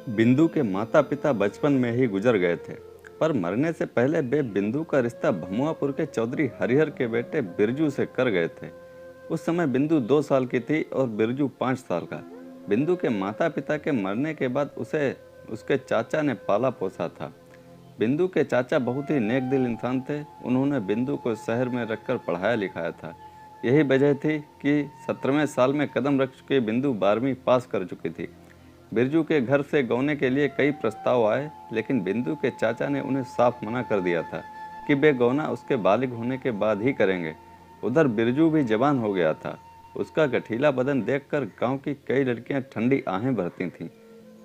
बिंदु के माता पिता बचपन में ही गुजर गए थे, पर मरने से पहले वे बिंदु का रिश्ता भमुआपुर के चौधरी हरिहर के बेटे बिरजू से कर गए थे। उस समय बिंदु 2 साल की थी और बिरजू 5 साल का। बिंदु के माता पिता के मरने के बाद उसे उसके चाचा ने पाला पोसा था। बिंदु के चाचा बहुत ही नेक दिल इंसान थे। उन्होंने बिंदु को शहर में रखकर पढ़ाया लिखाया था। यही वजह थी कि 17वें साल में कदम रख चुके बिंदु 12वीं पास कर चुकी थी। बिरजू के घर से गौने के लिए कई प्रस्ताव आए, लेकिन बिंदु के चाचा ने उन्हें साफ मना कर दिया था कि वे गौना उसके बालिग होने के बाद ही करेंगे। उधर बिरजू भी जवान हो गया था। उसका गठीला बदन देखकर गांव की कई लड़कियां ठंडी आहें भरती थीं,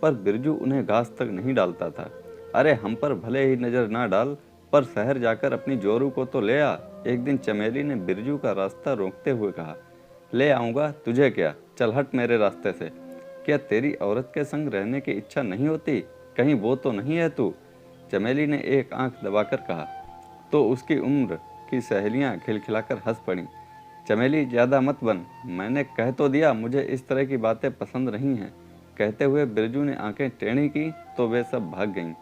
पर बिरजू उन्हें घास तक नहीं डालता था। अरे हम पर भले ही नजर ना डाल, पर शहर जाकर अपनी जोरू को तो ले आ। एक दिन चमेली ने बिरजू का रास्ता रोकते हुए कहा, ले आऊंगा, तुझे क्या, चल हट मेरे रास्ते से। क्या तेरी औरत के संग रहने की इच्छा नहीं होती? कहीं वो तो नहीं है तू? चमेली ने एक आंख दबाकर कहा। तो उसकी उम्र की सहेलियां खिलखिलाकर हंस पड़ीं। चमेली ज्यादा मत बन, मैंने कह तो दिया मुझे इस तरह की बातें पसंद नहीं हैं। कहते हुए बिरजू ने आंखें टेढ़ी की तो वे सब भाग गईं।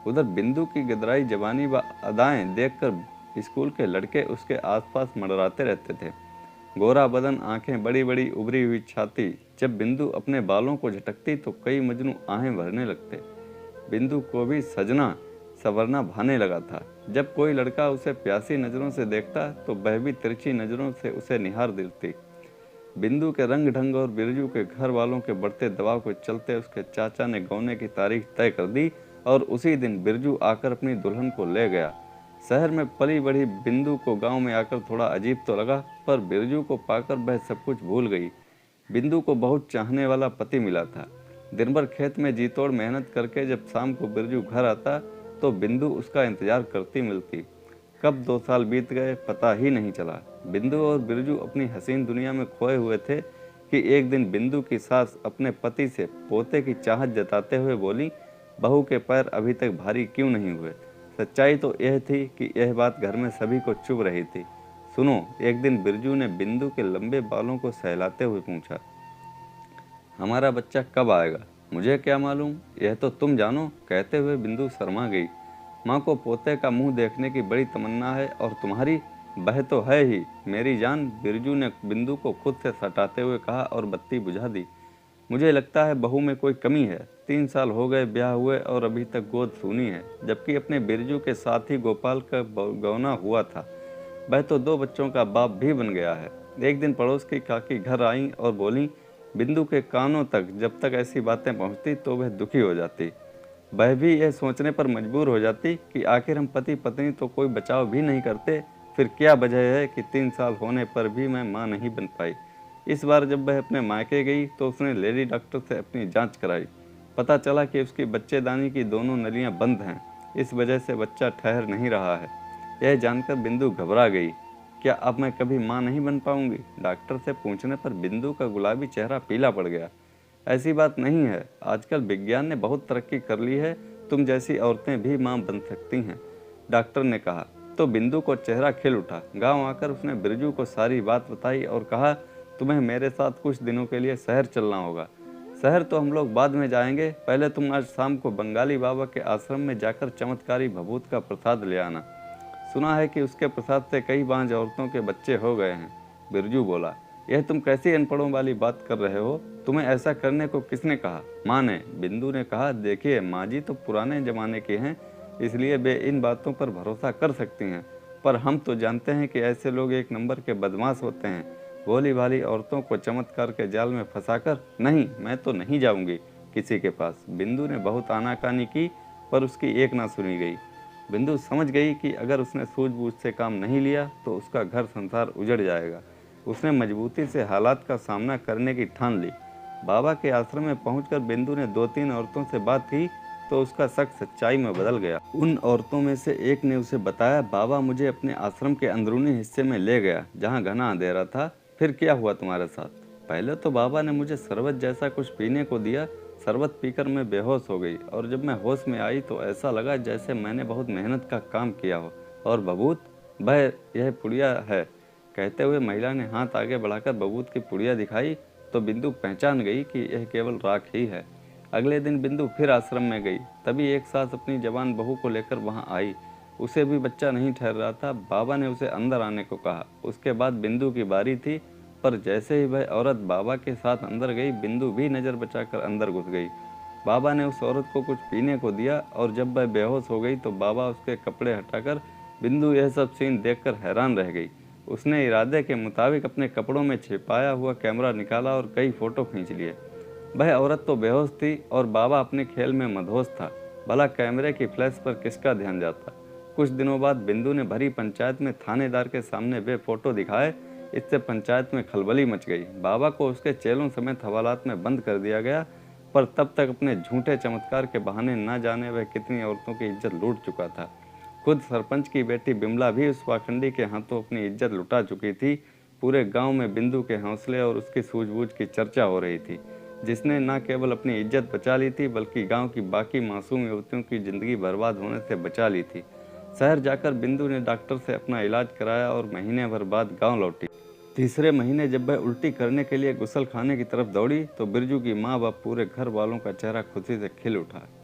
उधर बिंदु की गदराई जवानी व अदाएं देखकर स्कूल के लड़के उसके आसपास मंडराते रहते थे। गोरा बदन, आंखें बड़ी बड़ी, उभरी हुई छाती। जब बिंदु अपने बालों को झटकती तो कई मजनू आहें भरने लगते। बिंदु को भी सजना संवरना भाने लगा था। जब कोई लड़का उसे प्यासी नजरों से देखता तो वह भी तिरछी नजरों से उसे निहार दिलती। बिंदु के रंग ढंग और बिरजू के घर वालों के बढ़ते दबाव को चलते उसके चाचा ने गौने की तारीख तय कर दी और उसी दिन बिरजू आकर अपनी दुल्हन को ले गया। शहर में पली बढ़ी बिंदु को गांव में आकर थोड़ा अजीब तो लगा, पर बिरजू को पाकर वह सब कुछ भूल गई। बिंदु को बहुत चाहने वाला पति मिला था। दिन भर खेत में जी तोड़ मेहनत करके जब शाम को बिरजू घर आता तो बिंदु उसका इंतजार करती मिलती। कब 2 साल बीत गए पता ही नहीं चला। बिंदु और बिरजू अपनी हसीन दुनिया में खोए हुए थे कि एक दिन बिंदु की सास अपने पति से पोते की चाहत जताते हुए बोली, बहू के पैर अभी तक भारी क्यों नहीं हुए? सच्चाई तो यह थी कि यह बात घर में सभी को चुभ रही थी। सुनो, एक दिन बिरजू ने बिंदु के लंबे बालों को सहलाते हुए पूछा, हमारा बच्चा कब आएगा? मुझे क्या मालूम, यह तो तुम जानो। कहते हुए बिंदु शर्मा गई। माँ को पोते का मुंह देखने की बड़ी तमन्ना है और तुम्हारी? बह तो है ही मेरी जान, बिरजू ने बिंदु को खुद से सटाते हुए कहा और बत्ती बुझा दी। मुझे लगता है बहू में कोई कमी है। 3 साल हो गए ब्याह हुए और अभी तक गोद सूनी है, जबकि अपने बिरजू के साथ ही गोपाल का गौना हुआ था। वह तो 2 बच्चों का बाप भी बन गया है। एक दिन पड़ोस की काकी घर आई और बोली, बिंदु के कानों तक जब तक ऐसी बातें पहुंचती तो वह दुखी हो जाती। वह भी यह सोचने पर मजबूर हो जाती कि आखिर हम पति पत्नी तो कोई बचाव भी नहीं करते, फिर क्या वजह है कि 3 साल होने पर भी मैं माँ नहीं बन पाई। इस बार जब वह अपने मायके गई तो उसने लेडी डॉक्टर से अपनी जांच कराई। पता चला कि उसकी बच्चेदानी की दोनों नलियां बंद हैं। इस वजह से बच्चा ठहर नहीं रहा है। यह जानकर बिंदु घबरा गई। क्या अब मैं कभी माँ नहीं बन पाऊंगी? डॉक्टर से पूछने पर बिंदु का गुलाबी चेहरा पीला पड़ गया। ऐसी बात नहीं है, आजकल विज्ञान ने बहुत तरक्की कर ली है, तुम जैसी औरतें भी माँ बन सकती हैं, डॉक्टर ने कहा। तो बिंदु को चेहरा खिल उठा। गांव आकर उसने बिरजू को सारी बात बताई और कहा, तुम्हें मेरे साथ कुछ दिनों के लिए शहर चलना होगा। शहर तो हम लोग बाद में जाएंगे, पहले तुम आज शाम को बंगाली बाबा के आश्रम में जाकर चमत्कारी भभूत का प्रसाद ले आना। सुना है कि उसके प्रसाद से कई बांझ औरतों के बच्चे हो गए हैं। बिरजू बोला, यह तुम कैसी अनपढ़ों वाली बात कर रहे हो? तुम्हें ऐसा करने को किसने कहा? माँ ने। बिंदु ने कहा, देखिए माँ जी तो पुराने जमाने के हैं, इसलिए वे इन बातों पर भरोसा कर सकती हैं, पर हम तो जानते हैं कि ऐसे लोग एक नंबर के बदमाश होते हैं। भोली भाली औरतों को चमत्कार के जाल में फंसाकर, नहीं, मैं तो नहीं जाऊंगी किसी के पास। बिंदु ने बहुत आनाकानी की, पर उसकी एक ना सुनी गई। बिंदु समझ गई कि अगर उसने सूझबूझ से काम नहीं लिया तो उसका घर संसार उजड़ जाएगा। उसने मजबूती से हालात का सामना करने की ठान ली। बाबा के आश्रम में पहुंचकर बिंदु ने 2-3 औरतों से बात की तो उसका शक सच्चाई में बदल गया। उन औरतों में से एक ने उसे बताया, बाबा मुझे अपने आश्रम के अंदरूनी हिस्से में ले गया जहाँ घना अंधेरा था। फिर क्या हुआ तुम्हारे साथ? पहले तो बाबा ने मुझे शरबत जैसा कुछ पीने को दिया। शरबत पीकर मैं बेहोश हो गई और जब मैं होश में आई तो ऐसा लगा जैसे मैंने बहुत मेहनत का काम किया हो। और बबूत, वह यह पुड़िया है। कहते हुए महिला ने हाथ आगे बढ़ाकर बबूत की पुड़िया दिखाई तो बिंदु पहचान गई कि यह केवल राख ही है। अगले दिन बिंदु फिर आश्रम में गई। तभी एक सास अपनी जवान बहू को लेकर वहां आई। उसे भी बच्चा नहीं ठहर रहा था। बाबा ने उसे अंदर आने को कहा। उसके बाद बिंदु की बारी थी, पर जैसे ही वह औरत बाबा के साथ अंदर गई, बिंदु भी नज़र बचाकर अंदर घुस गई। बाबा ने उस औरत को कुछ पीने को दिया और जब वह बेहोश हो गई तो बाबा उसके कपड़े हटाकर, बिंदु यह सब सीन देखकर हैरान रह गई। उसने इरादे के मुताबिक अपने कपड़ों में छिपाया हुआ कैमरा निकाला और कई फोटो खींच लिए। वह औरत तो बेहोश थी और बाबा अपने खेल में मदहोश था। भला कैमरे की फ्लैश पर किसका ध्यान जाता। कुछ दिनों बाद बिंदु ने भरी पंचायत में थानेदार के सामने वे फोटो दिखाए। इससे पंचायत में खलबली मच गई। बाबा को उसके चेलों समेत हवालात में बंद कर दिया गया, पर तब तक अपने झूठे चमत्कार के बहाने न जाने वह कितनी औरतों की इज्जत लूट चुका था। खुद सरपंच की बेटी बिमला भी उस पाखंडी के हाथों अपनी इज्जत लुटा चुकी थी। पूरे गांव में बिंदु के हौसले और उसकी सूझबूझ की चर्चा हो रही थी, जिसने न केवल अपनी इज्जत बचा ली थी बल्कि गांव की बाकी मासूम युवतियों की जिंदगी बर्बाद होने से बचा ली थी। शहर जाकर बिंदु ने डॉक्टर से अपना इलाज कराया और महीने भर बाद गांव लौटी। तीसरे महीने जब वह उल्टी करने के लिए गुसल खाने की तरफ दौड़ी तो बिरजू की माँ व पूरे घर वालों का चेहरा खुशी से खिल उठा।